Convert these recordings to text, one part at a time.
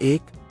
1،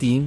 3،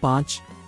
5،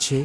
6،